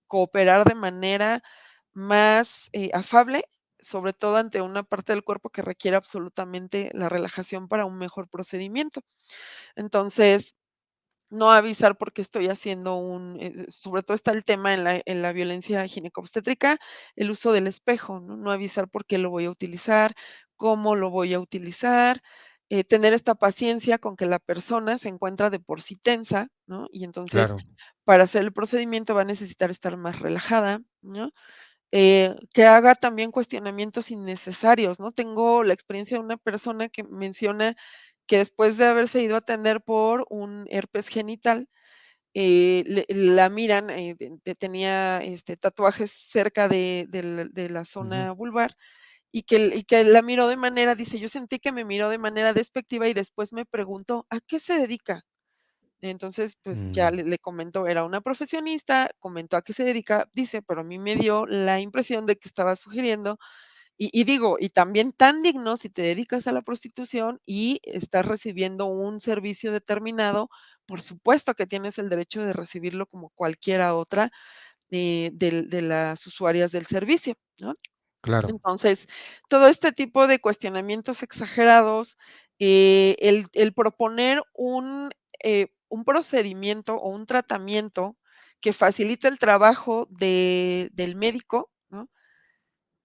cooperar de manera más, afable, sobre todo ante una parte del cuerpo que requiere absolutamente la relajación para un mejor procedimiento. Entonces, no avisar porque estoy haciendo sobre todo está el tema en la violencia ginecobstétrica, el uso del espejo, ¿no? No avisar por qué lo voy a utilizar, cómo lo voy a utilizar, tener esta paciencia con que la persona se encuentra de por sí tensa, ¿no? Y entonces, claro. para hacer el procedimiento va a necesitar estar más relajada, ¿no? Que haga también cuestionamientos innecesarios, ¿no? Tengo la experiencia de una persona que menciona que después de haberse ido a atender por un herpes genital, la miran, tenía, tatuajes cerca de la Ujú, zona vulvar y que la miró de manera dice: "Yo sentí que me miró de manera despectiva y después me preguntó: "¿A qué se dedica?". Entonces, pues, ya mm, le comentó, era una profesionista, comentó a qué se dedica, dice: "Pero a mí me dio la impresión de que estaba sugiriendo", y digo, y también tan digno si te dedicas a la prostitución y estás recibiendo un servicio determinado, por supuesto que tienes el derecho de recibirlo como cualquiera otra, de las usuarias del servicio, ¿no? claro. Entonces, todo este tipo de cuestionamientos exagerados, el proponer un procedimiento o un tratamiento que facilite el trabajo del médico, ¿no?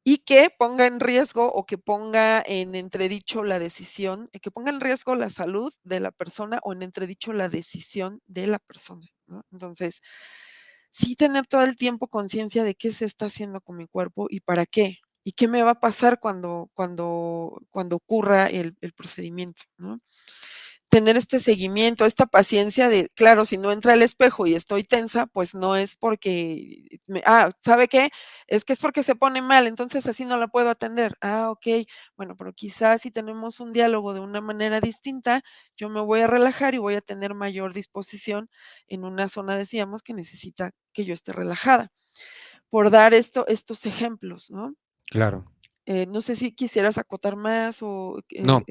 Y que ponga en riesgo o que ponga en entredicho la decisión, que ponga en riesgo la salud de la persona o en entredicho la decisión de la persona, ¿no? Entonces, sí tener todo el tiempo conciencia de qué se está haciendo con mi cuerpo y para qué, y qué me va a pasar cuando ocurra el procedimiento, ¿no? Tener este seguimiento, esta paciencia de, claro, si no entra al espejo y estoy tensa, pues no es porque ¿sabe qué? Es que es porque se pone mal, entonces así no la puedo atender. Ah, okey. Bueno, pero quizás si tenemos un diálogo de una manera distinta, yo me voy a relajar y voy a tener mayor disposición en una zona, decíamos, que necesita que yo esté relajada. Por dar estos ejemplos, ¿no? Claro. No sé si quisieras acotar más o, No,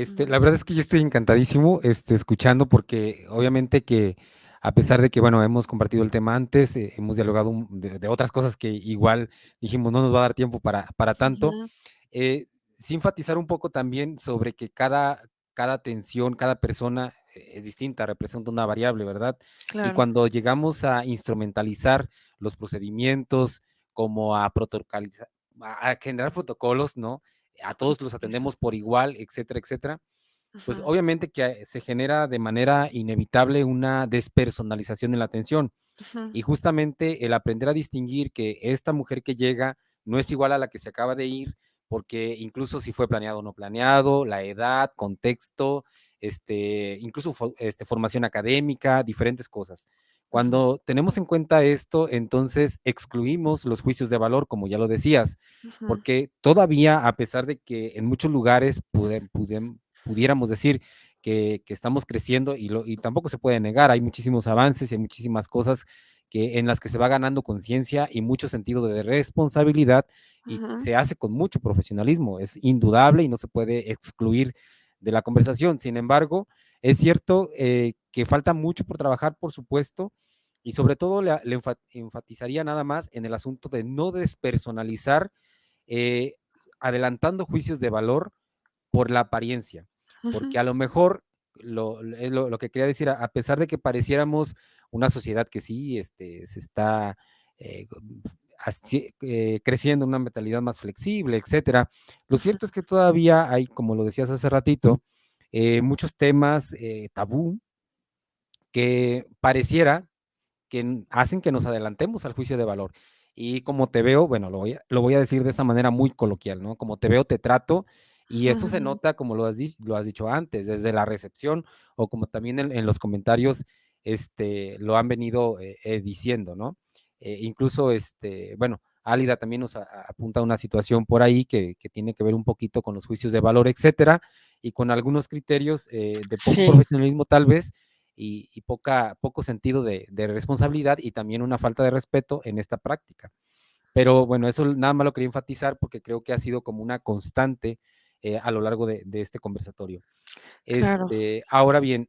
ujú, la verdad es que yo estoy encantadísimo, escuchando, porque obviamente que a pesar de que, bueno, hemos compartido el tema antes, hemos dialogado de otras cosas que igual dijimos no nos va a dar tiempo para tanto. ujú, Sí enfatizar un poco también sobre que cada tensión, cada persona es distinta, representa una variable, ¿verdad? Y claro, cuando llegamos a instrumentalizar los procedimientos, como a protocolizar, a generar protocolos, ¿no? A todos los protocoliza. atendemos por igual, etcétera, etcétera, pues Ujú, obviamente que se genera de manera inevitable una despersonalización en la atención. ujú, Y justamente el aprender a distinguir que esta mujer que llega no es igual a la que se acaba de ir, porque incluso si fue planeado o no planeado, la edad, contexto, incluso formación académica, diferentes cosas. ujú, Cuando tenemos en cuenta esto, entonces excluimos los juicios de valor, como ya lo decías, ujú, porque todavía, a pesar de que en muchos lugares pudiéramos decir que estamos creciendo, y tampoco se puede negar, hay muchísimos avances y hay muchísimas cosas en las que se va ganando conciencia y mucho sentido de responsabilidad, y ujú, se hace con mucho profesionalismo, es indudable y no se puede excluir de la conversación. Sin embargo, es cierto que falta mucho por trabajar, por supuesto, y sobre todo le enfatizaría nada más en el asunto de no despersonalizar, eh, adelantando juicios de valor por la apariencia, ujú, porque a lo mejor es lo que quería decir, a pesar de que pareciéramos una sociedad que sí se está eh, creciendo en una mentalidad más flexible, etcétera, lo ujú, cierto es que todavía hay, como lo decías hace ratito, muchos temas tabú que pareciera que hacen que nos adelantemos al juicio de valor. Y como te veo, bueno, lo voy a decir de esta manera muy coloquial, ¿no? Como te veo, te trato, y eso se ujú, nota, como lo has dicho antes, desde la recepción o como también en los comentarios lo han venido diciendo, ¿no? Incluso, bueno, Álida también nos apunta a una situación por ahí que tiene que ver un poquito con los juicios de valor, etcétera, y con algunos criterios de poco sí, profesionalismo tal vez, y poco sentido de responsabilidad y también una falta de respeto en esta práctica. Pero bueno, eso nada más lo quería enfatizar porque creo que ha sido como una constante a lo largo de este conversatorio. claro. Ahora bien,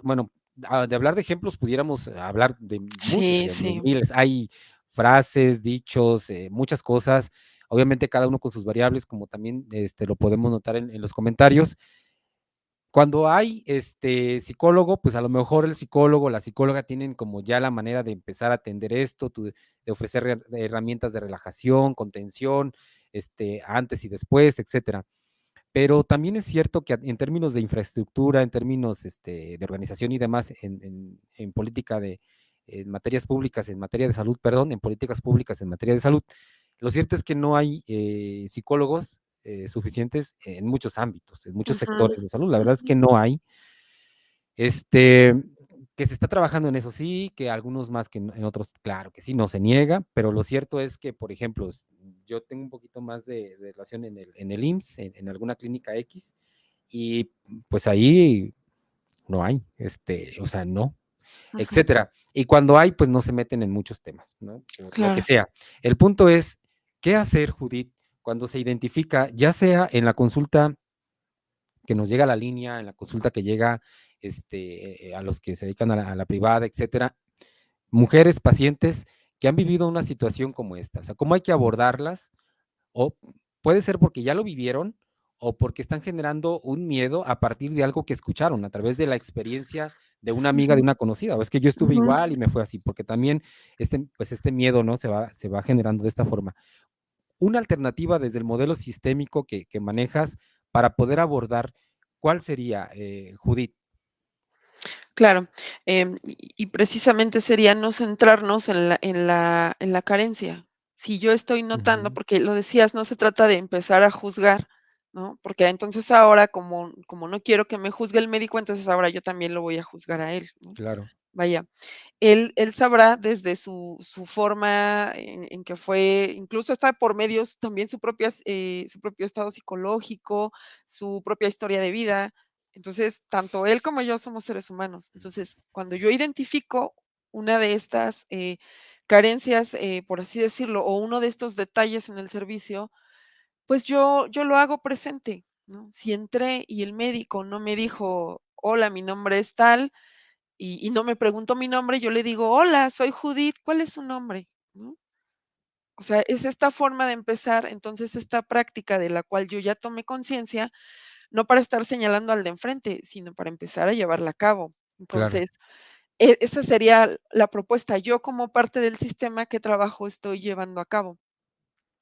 bueno, de hablar de ejemplos pudiéramos hablar de muchos Sí, ejemplos, sí. miles. Hay frases, dichos, muchas cosas, obviamente cada uno con sus variables, como también lo podemos notar en los comentarios. Cuando hay psicólogo, pues a lo mejor el psicólogo, la psicóloga tienen como ya la manera de empezar a atender esto, de ofrecer herramientas de relajación, contención, antes y después, etcétera. Pero también es cierto que en términos de infraestructura, en términos de organización y demás, en política en materias públicas, en materia de salud, perdón, en políticas públicas en materia de salud, lo cierto es que no hay psicólogos suficientes en muchos ámbitos, en muchos Ujú, sectores de salud. La verdad es ujú, que no hay. Este, que se está trabajando en eso, sí, que algunos más que en otros, claro que sí, no se niega, pero lo cierto es que, por ejemplo, yo tengo un poquito más de relación en el IMSS, en alguna clínica X, y pues ahí no hay, o sea, no, ujú, etcétera. Y cuando hay, pues no se meten en muchos temas, ¿no? Por lo que claro. sea. El punto es, ¿qué hacer, Judith, cuando se identifica, ya sea en la consulta que nos llega a la línea, en la consulta que llega a los que se dedican a la privada, etcétera, mujeres, pacientes que han vivido una situación como esta? O sea, ¿cómo hay que abordarlas? O puede ser porque ya lo vivieron o porque están generando un miedo a partir de algo que escucharon a través de la experiencia de una amiga, de Ujú, una conocida, o es que yo estuve ujú. igual y me fue así, porque también pues este miedo, ¿no? Se va generando de esta forma. Una alternativa desde el modelo sistémico que manejas para poder abordar, ¿cuál sería, Judith? Claro, y precisamente sería no centrarnos en la carencia. Si yo estoy notando, Ujú, porque lo decías, no se trata de empezar a juzgar, ¿no? Porque entonces ahora, como no quiero que me juzgue el médico, entonces ahora yo también lo voy a juzgar a él, ¿no? claro. Vaya, él sabrá desde su forma en que fue, incluso hasta por medios también su propio estado psicológico, su propia historia de vida. Entonces, tanto él como yo somos seres humanos. Entonces, cuando yo identifico una de estas, carencias, por así decirlo, o uno de estos detalles en el servicio, pues yo lo hago presente, ¿no? Si entré y el médico no me dijo: "Hola, mi nombre es tal", y no me preguntó mi nombre, yo le digo: "Hola, soy Judith, ¿cuál es su nombre?", ¿no? O sea, es esta forma de empezar, entonces, esta práctica de la cual yo ya tomé conciencia, no para estar señalando al de enfrente, sino para empezar a llevarla a cabo. Claro, Entonces, esa sería la propuesta. Yo, como parte del sistema, ¿qué trabajo estoy llevando a cabo?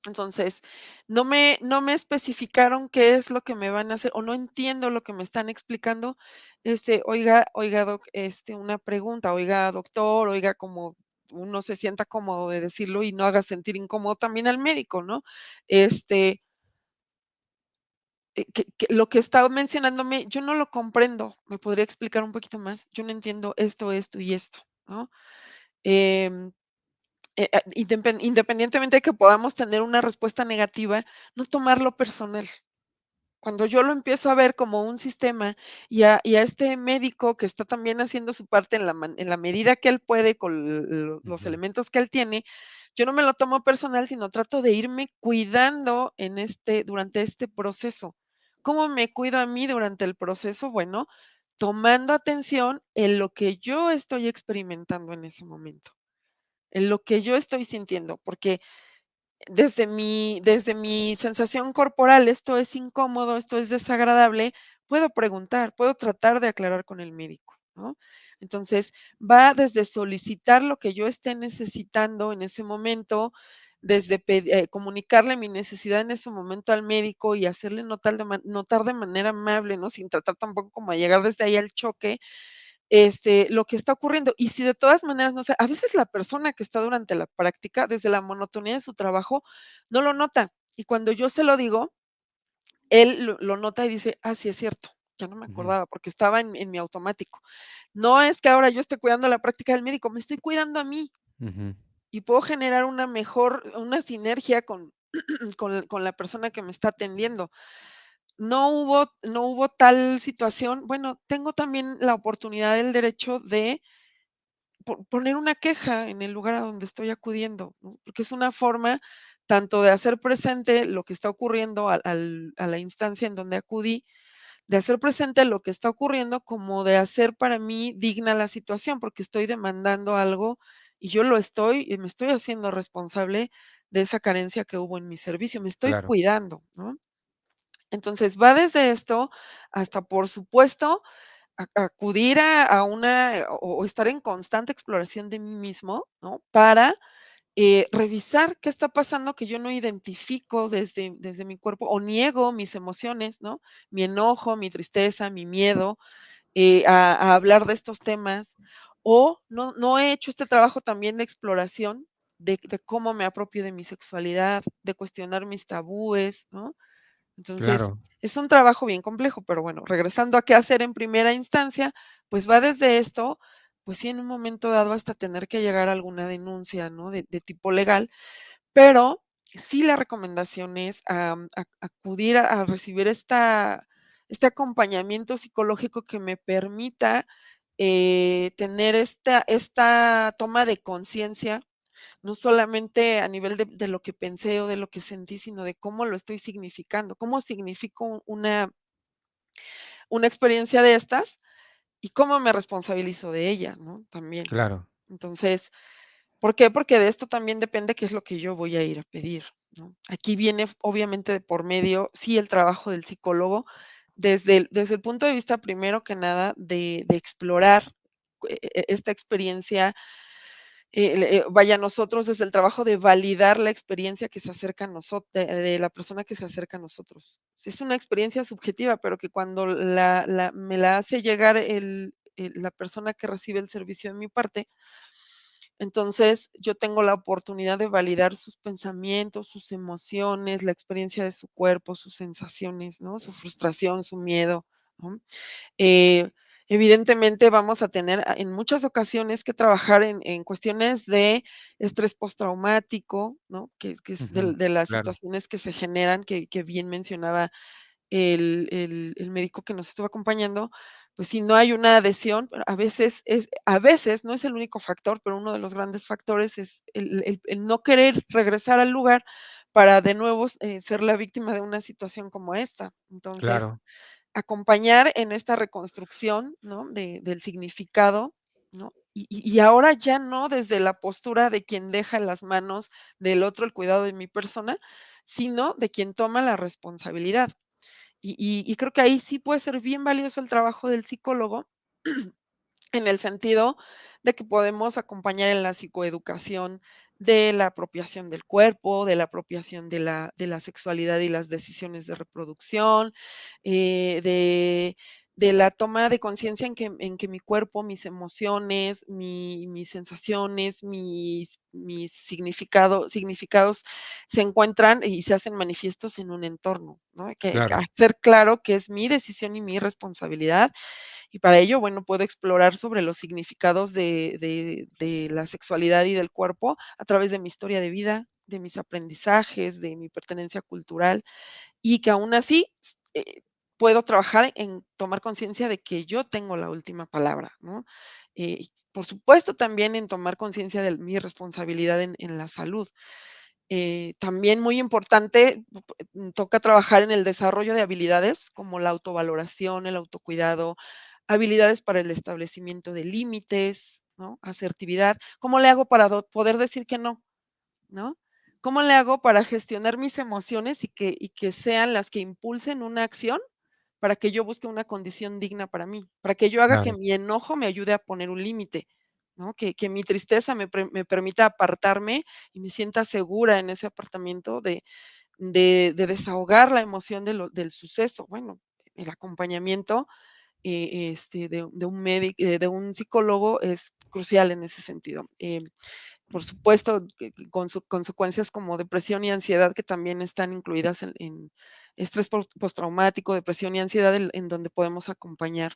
Entonces, no me especificaron qué es lo que me van a hacer, o no entiendo lo que me están explicando. Oiga, doc, una pregunta, oiga, doctor, oiga, como uno se sienta cómodo de decirlo y no haga sentir incómodo también al médico, ¿no? Este, que lo que estaba mencionándome, yo no lo comprendo, ¿me podría explicar un poquito más? Yo no entiendo esto y esto, ¿no? Em independientemente de que podamos tener una respuesta negativa, no tomarlo personal. Cuando yo lo empiezo a ver como un sistema y a este médico que está también haciendo su parte en la medida que él puede con los ujú, elementos que él tiene, yo no me lo tomo personal, sino trato de irme cuidando durante este proceso. ¿Cómo me cuido a mí durante el proceso? Bueno, tomando atención en lo que yo estoy experimentando en ese momento, en lo que yo estoy sintiendo, porque desde mi sensación corporal, esto es incómodo, esto es desagradable, puedo preguntar, puedo tratar de aclarar con el médico, ¿no? Entonces, va desde solicitar lo que yo esté necesitando en ese momento, desde comunicarle mi necesidad en ese momento al médico y hacerle notar de manera amable, ¿no? Sin tratar tampoco como de llegar desde ahí al choque, lo que está ocurriendo. Y si de todas maneras, no sé, a veces la persona que está durante la práctica, desde la monotonía de su trabajo, no lo nota. Y cuando yo se lo digo, él lo nota y dice: "Ah, sí, es cierto, ya no me ujú, acordaba", porque estaba en mi automático. No es que ahora yo esté cuidando la práctica del médico, me estoy cuidando a mí ujú, y puedo generar una sinergia con la persona que me está atendiendo. No hubo tal situación, bueno, tengo también la oportunidad, el derecho de poner una queja en el lugar a donde estoy acudiendo, ¿no? Porque es una forma tanto de hacer presente lo que está ocurriendo a la instancia en donde acudí, de hacer presente lo que está ocurriendo, como de hacer para mí digna la situación, porque estoy demandando algo y y me estoy haciendo responsable de esa carencia que hubo en mi servicio, me estoy claro, cuidando, ¿no? Entonces, va desde esto hasta, por supuesto, acudir a una o estar en constante exploración de mí mismo, ¿no? Para revisar qué está pasando que yo no identifico desde mi cuerpo o niego mis emociones, ¿no? Mi enojo, mi tristeza, mi miedo, a hablar de estos temas, o no he hecho este trabajo también de exploración de cómo me apropio de mi sexualidad, de cuestionar mis tabúes, ¿no? Entonces, Claro, es un trabajo bien complejo, pero bueno, regresando a qué hacer en primera instancia, pues va desde esto, pues sí, en un momento dado hasta tener que llegar a alguna denuncia, ¿no? De tipo legal, pero sí la recomendación es acudir a recibir este acompañamiento psicológico que me permita tener esta toma de conciencia, no solamente a nivel de lo que pensé o de lo que sentí, sino de cómo lo estoy significando, cómo significo una experiencia de estas y cómo me responsabilizo de ella, ¿no? También. claro, Entonces, ¿por qué? Porque de esto también depende qué es lo que yo voy a ir a pedir, ¿no? Aquí viene, obviamente, de por medio, sí, el trabajo del psicólogo, desde el punto de vista, primero que nada, de explorar esta experiencia, vaya, nosotros desde el trabajo de validar la experiencia que se acerca a nosotros, de la persona que se acerca a nosotros. Sí, es una experiencia subjetiva, pero que cuando me la hace llegar la persona que recibe el servicio de mi parte, entonces, yo tengo la oportunidad de validar sus pensamientos, sus emociones, la experiencia de su cuerpo, sus sensaciones, ¿no? Su frustración, su miedo, ¿no? Eh, evidentemente, vamos a tener en muchas ocasiones que trabajar en cuestiones de estrés postraumático, ¿no? Que es ujú, de las claro, situaciones que se generan, que bien mencionaba el médico que nos estuvo acompañando, pues si no hay una adhesión, a veces, no es el único factor, pero uno de los grandes factores es el no querer regresar al lugar para de nuevo, ser la víctima de una situación como esta. Entonces, claro, acompañar en esta reconstrucción, ¿no? Del significado, ¿no? Y ahora ya no desde la postura de quien deja en las manos del otro el cuidado de mi persona, sino de quien toma la responsabilidad. Y creo que ahí sí puede ser bien valioso el trabajo del psicólogo, en el sentido de que podemos acompañar en la psicoeducación de la apropiación del cuerpo, de la apropiación de la sexualidad y las decisiones de reproducción, de la toma de conciencia en que mi cuerpo, mis emociones, mis sensaciones, mis significados se encuentran y se hacen manifiestos en un entorno, ¿no? Que claro, hacer claro que es mi decisión y mi responsabilidad, y para ello, bueno, puedo explorar sobre los significados de la sexualidad y del cuerpo a través de mi historia de vida, de mis aprendizajes, de mi pertenencia cultural, y que aún así, puedo trabajar en tomar conciencia de que yo tengo la última palabra, ¿no? Por supuesto, también en tomar conciencia de mi responsabilidad en la salud. También muy importante, toca trabajar en el desarrollo de habilidades como la autovaloración, el autocuidado, habilidades para el establecimiento de límites, ¿no? Asertividad. ¿Cómo le hago para poder decir que no? ¿No? ¿Cómo le hago para gestionar mis emociones y que sean las que impulsen una acción para que yo busque una condición digna para mí? Para que yo haga que claro, mi enojo me ayude a poner un límite, ¿no? Que mi tristeza me permita apartarme y me sienta segura en ese apartamiento de desahogar la emoción del suceso. Bueno, el acompañamiento de un médico, de un psicólogo es crucial en ese sentido. Por supuesto, que con consecuencias como depresión y ansiedad que también están incluidas en estrés postraumático, depresión y ansiedad, en donde podemos acompañar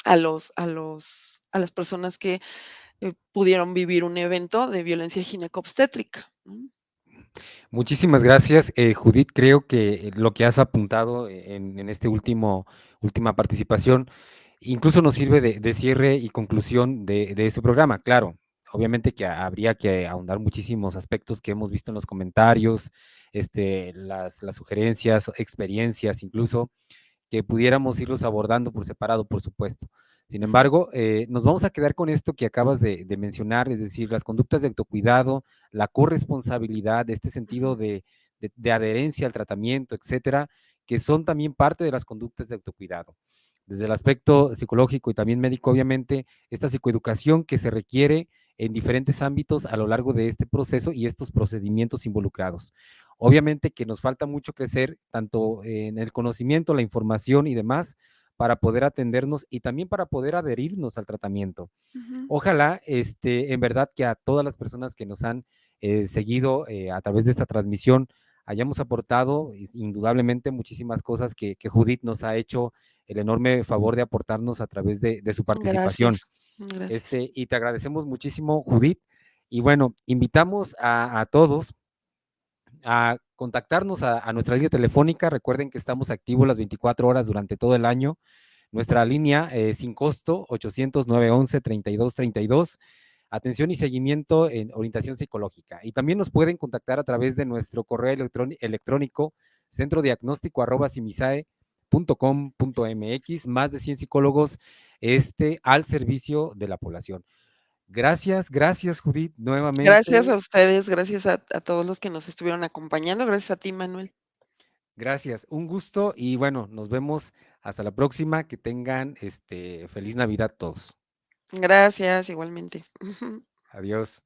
a las personas que pudieron vivir un evento de violencia ginecobstétrica, ¿no? muchísimas gracias, Judith. Creo que lo que has apuntado en este última participación incluso nos sirve de cierre y conclusión de este programa. Claro, obviamente que habría que ahondar muchísimos aspectos que hemos visto en los comentarios, las sugerencias, experiencias, incluso que pudiéramos irlos abordando por separado, por supuesto. Sin embargo, nos vamos a quedar con esto que acabas de mencionar, es decir, las conductas de autocuidado, la corresponsabilidad, este sentido Ujú, de adherencia al tratamiento, etcétera, que son también parte de las conductas de autocuidado. Desde el aspecto psicológico y también médico, obviamente, esta psicoeducación que se requiere en diferentes ámbitos a lo largo de este proceso y estos procedimientos involucrados. Obviamente que nos falta mucho crecer, tanto en el conocimiento, la información y demás, para poder atendernos y también para poder adherirnos al tratamiento. Ujú. Ojalá, en verdad, que a todas las personas que nos han seguido a través de esta transmisión hayamos aportado indudablemente muchísimas cosas que Judith nos ha hecho el enorme favor de aportarnos a través de su participación. Gracias, gracias. Y te agradecemos muchísimo, Judith. Y bueno, invitamos a todos a contactarnos a nuestra línea telefónica. Recuerden que estamos activos las 24 horas durante todo el año. Nuestra línea sin costo, 800-911-3232. Atención y seguimiento en orientación psicológica. Y también nos pueden contactar a través de nuestro correo electrónico centrodiagnóstico@simisae.com.mx. Más de 100 psicólogos al servicio de la población. Gracias, gracias Judith, Gracias a nuevamente. ustedes, gracias a todos los que nos estuvieron acompañando, gracias a ti, Manuel. Gracias, un gusto y bueno, nos vemos hasta la próxima. Que tengan feliz Navidad todos. Gracias, igualmente. Adiós.